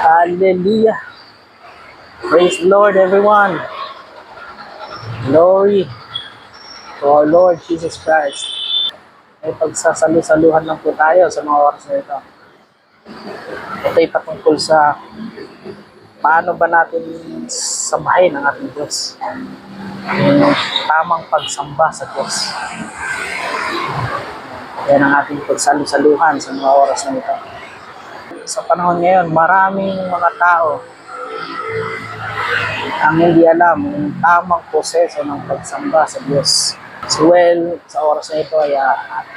Hallelujah. Praise the Lord, everyone. Glory to our Lord Jesus Christ. Ay pagsasalu-saluhan lang po tayo sa mga oras na ito. Ito ay patungkol sa paano ba natin sambahin ang ating Diyos. Yung tamang pagsamba sa Diyos. Yan ang ating pagsalu-saluhan sa mga oras na ito. Sa panahon ngayon, maraming mga tao ang hindi alam yung tamang proseso ng pagsamba sa Diyos. So sa oras na ito ay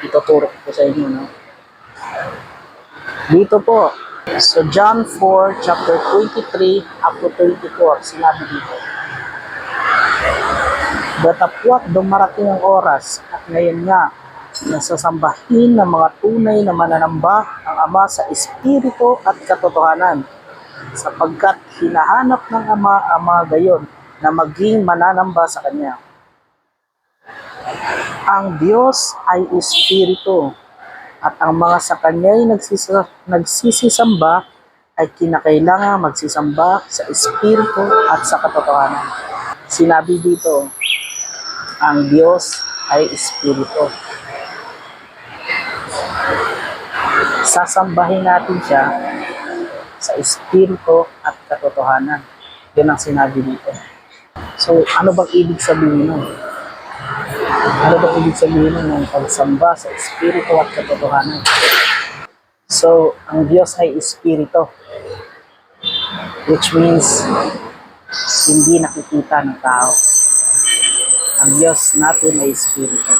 ituturo ko sa inyo. No? Dito po, so John 4, chapter 23 up to 24, sinabi dito. Datapwat dumarating ang oras at ngayon nga, nasasambahin ng mga tunay na mananamba ang Ama sa Espiritu at katotohanan, sapagkat hinahanap ng Ama ang mga gayon na maging mananamba sa Kanya. Ang Diyos ay Espiritu, at ang mga sa Kanya'y nagsisisamba ay kinakailangan magsisamba sa Espiritu at sa katotohanan. Sinabi dito, ang Diyos ay Espiritu. Sasambahin natin siya sa Espiritu at katotohanan. Yun ang sinabi dito. So, ano bang ibig sabihin nun? Ano bang ibig sabihin nun ng pagsamba sa Espiritu at katotohanan? So, ang Diyos ay Espiritu, which means hindi nakikita ng tao. Ang Diyos natin ay Espiritu.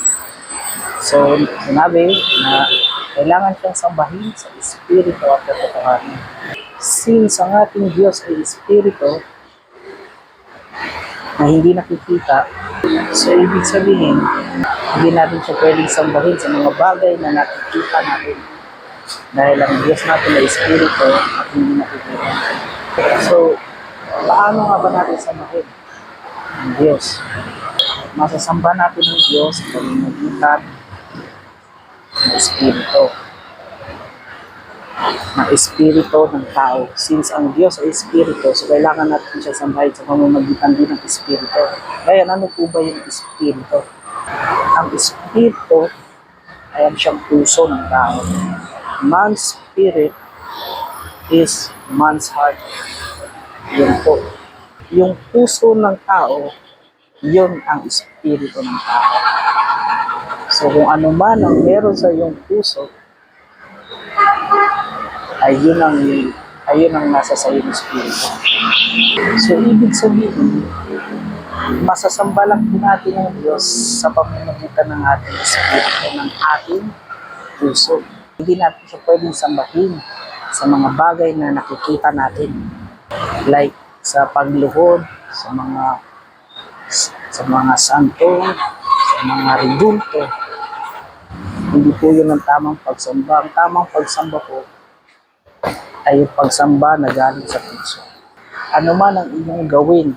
So, sinabi na kailangan siyang sambahin sa Espiritu at katotohanan. Since ang ating Diyos ay Espiritu na hindi nakikita, so ibig sabihin, hindi natin siya pwedeng sambahin sa mga bagay na nakikita natin. Dahil ang Diyos natin ay Espiritu at hindi nakikita. So, paano nga ba natin sambahin ang Diyos? Masasamba natin ang Diyos sa pamamagitan ng Espiritu. Ng Espiritu ng tao. Since ang Diyos ay Espiritu, so kailangan natin siya sambahin sa pamamagitan din ng Espiritu. Kaya ano po ba yung Espiritu? Ang Espiritu ay siyang puso ng tao. Man's spirit is man's heart. Yun po. Yung puso ng tao, yun ang Espiritu ng tao. So kung ano man ang meron sa iyong puso, ay yun ang nasa sa iyong Espiritu. So ibig sabihin, masasamba lang po natin ang Diyos sa pamamagitan ng ating Espiritu, ng ating puso. Hindi natin siya pwedeng sambahin sa mga bagay na nakikita natin. Like sa pagluhod, sa mga santo, sa mga rebulto. Hindi po yun ang tamang pagsamba. Ang tamang pagsamba po ay yung pagsamba na galing sa puso. Ano man ang inyong gawin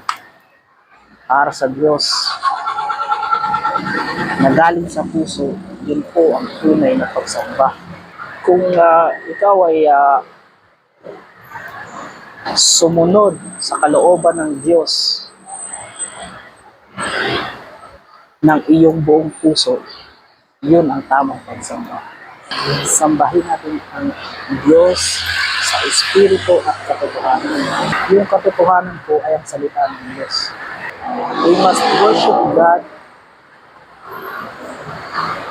para sa Diyos na galing sa puso, yun po ang tunay na pagsamba. Kung ikaw ay sumunod sa kalooban ng Diyos ng iyong buong puso, yun ang tamang pagsamba. Sambahin natin ang Diyos sa Espiritu at katotohanan. Yung katotohanan po ay ang salita ng Diyos. We must worship God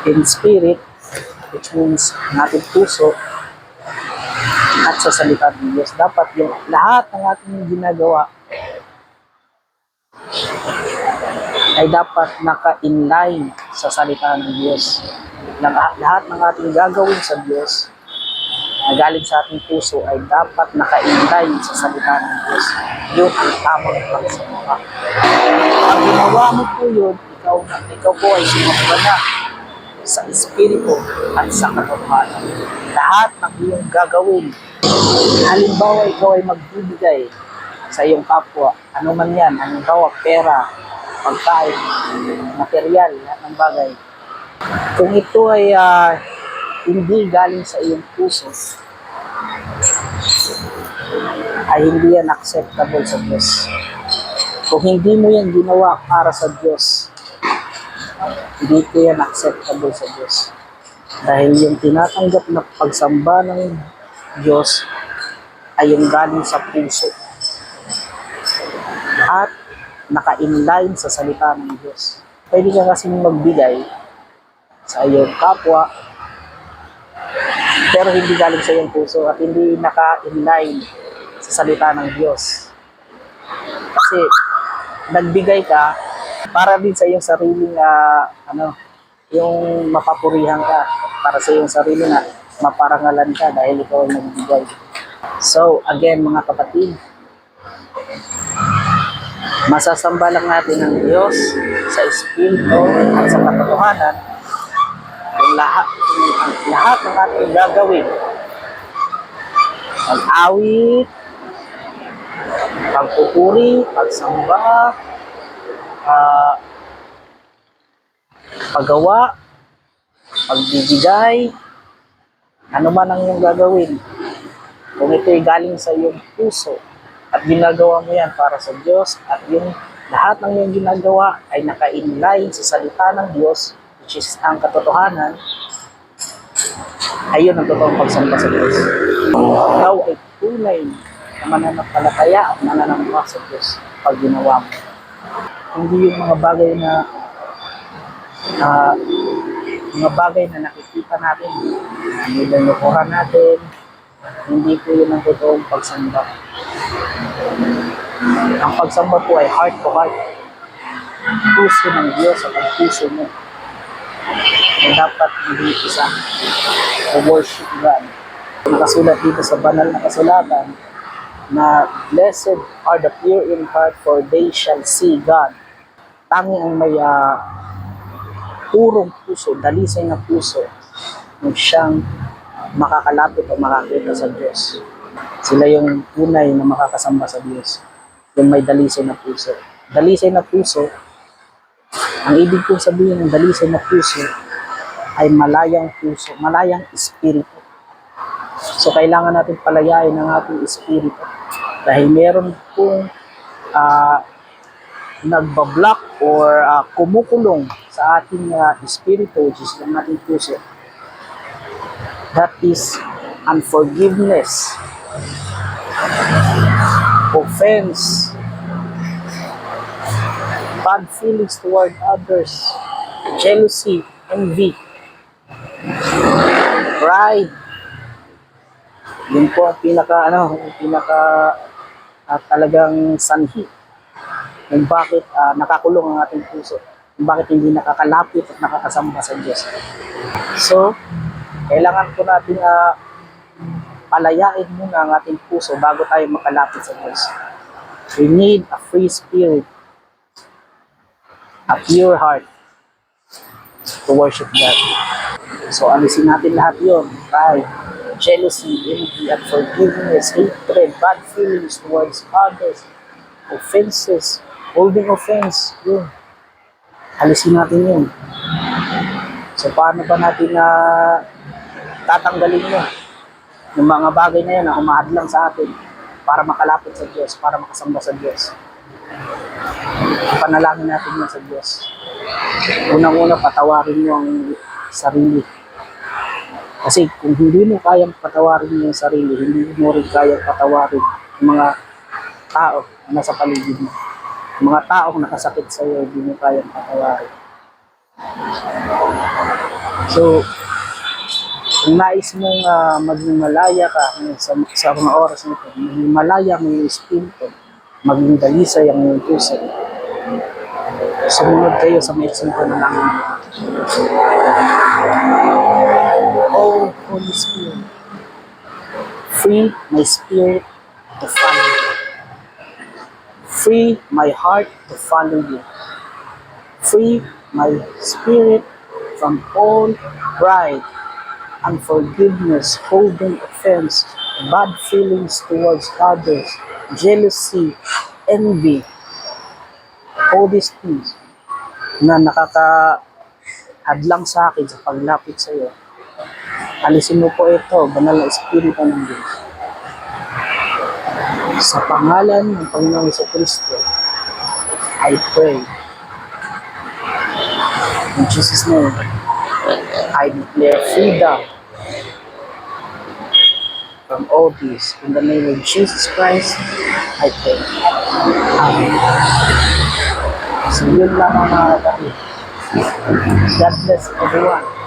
in spirit, which means natin puso, at sa salita ng Diyos. Dapat yung lahat ng ating ginagawa ay dapat naka-inline sa salita ng Diyos. Lahat ng ating gagawin sa Diyos na galing sa ating puso ay dapat naka-inline sa salita ng Diyos. Yun ang tamang pagsamba. Pag ginawa mo po yun, ikaw po ay sumamba na sa Espiritu at sa katotohanan. Lahat ng iyong gagawin, halimbawa ikaw ay magbibigay sa iyong kapwa, ano man yan, halimbawa pera, pagkain, material, lahat ng bagay. Kung ito ay hindi galing sa iyong puso, ay hindi yan acceptable sa Diyos. Kung hindi mo yan ginawa para sa Diyos, hindi ko yan acceptable sa Diyos. Dahil yung tinatanggap na pagsamba ng Diyos ay yung galing sa puso at naka-inline sa salita ng Diyos. Pwede ka kasing magbigay sa iyong kapwa pero hindi galing sa iyong puso at hindi naka-inline sa salita ng Diyos. Kasi nagbigay ka para din sa iyong sariling yung mapapurihan ka, para sa iyong sarili na maparangalan ka dahil ikaw ay nagbigay. So again mga kapatid, masasamba lang natin ang Diyos sa Espiritu at sa katotohanan kung lahat ng ating gagawin, pag-awit, pagpupuri, pagsamba, paggawa, pagbibigay, ano man ang iyong gagawin, kung ito'y galing sa iyong puso at ginagawa mo yan para sa Diyos at yung lahat ng iyong ginagawa ay naka-inline sa salita ng Diyos, which is ang katotohanan, ayun ang totoong pagsamba sa Diyos. Ikaw ay tunay na mananampalataya at mananamba sa Diyos pag ginawa mo. Hindi yung mga bagay na nakikita natin, nilalukuran natin, hindi po yun ang totoong pagsamba. Ang pagsamba po ay heart to heart. Puso ng Diyos at ang puso mo na dapat maging isa to worship God. Nakasulat dito sa banal na kasulatan na blessed are the pure in heart for they shall see God. Tanging ang may purong puso, dalisay na puso, ng siyang makakalapit o makakita sa Diyos. Sila yung tunay na makakasamba sa Diyos, yung may dalisay na puso. Dalisay na puso, ang ibig kong sabihin ng dalisay na puso ay malayang puso, malayang espiritu. So kailangan natin palayain ang ating espiritu dahil meron pong nagbablock or kumukulong sa ating espiritu, which is ang ating puso. That is unforgiveness, offense, bad feelings toward others, jealousy, envy, pride. Yun po ang talagang sanhi kung bakit nakakulong ang ating puso, kung bakit hindi nakakalapit at nakakasamba sa Diyos. So, kailangan po natin palayain muna ang ating puso bago tayo makalapit sa Diyos. We need a free spirit, a pure heart to worship God. So, alisin natin lahat yun. Pride, jealousy, envy, unforgiveness, hatred, bad feelings towards others, offenses, holding offense, yun. Alisin natin yun. So, paano ba natin tatanggalin yun? Yung mga bagay na yun na umaadlang sa atin para makalapit sa Diyos, para makasamba sa Diyos. Panalangin natin yun sa Diyos. Unang-una, patawarin mo ang sarili. Kasi kung hindi mo kayang patawarin yung sarili, hindi mo rin kayang patawarin yung mga tao na nasa paligid mo. Yung mga taong nakasakit sa iyo, hindi mo kayang patawarin. So, kung nais mong maging malaya ka sa mga oras nito, maging malaya mo yung espiritu, maging dalisay ang iyong puso, sumunod kayo sa maiksing panalangin. Oh, Holy Spirit, free my spirit to follow you. Free my heart to follow you. Free my spirit from all pride, unforgiveness, holding offense, bad feelings towards others, jealousy, envy, all these things na nakakahadlang sa akin sa paglapit sa iyo. Alisin mo po ito, banal na espiritu ng Diyos. Sa pangalan ng Panginoong Kristo, I pray. In Jesus' name, I declare freedom from all this. In the name of Jesus Christ, I pray. Amen. So yun lang ang mga kapatid. God bless everyone.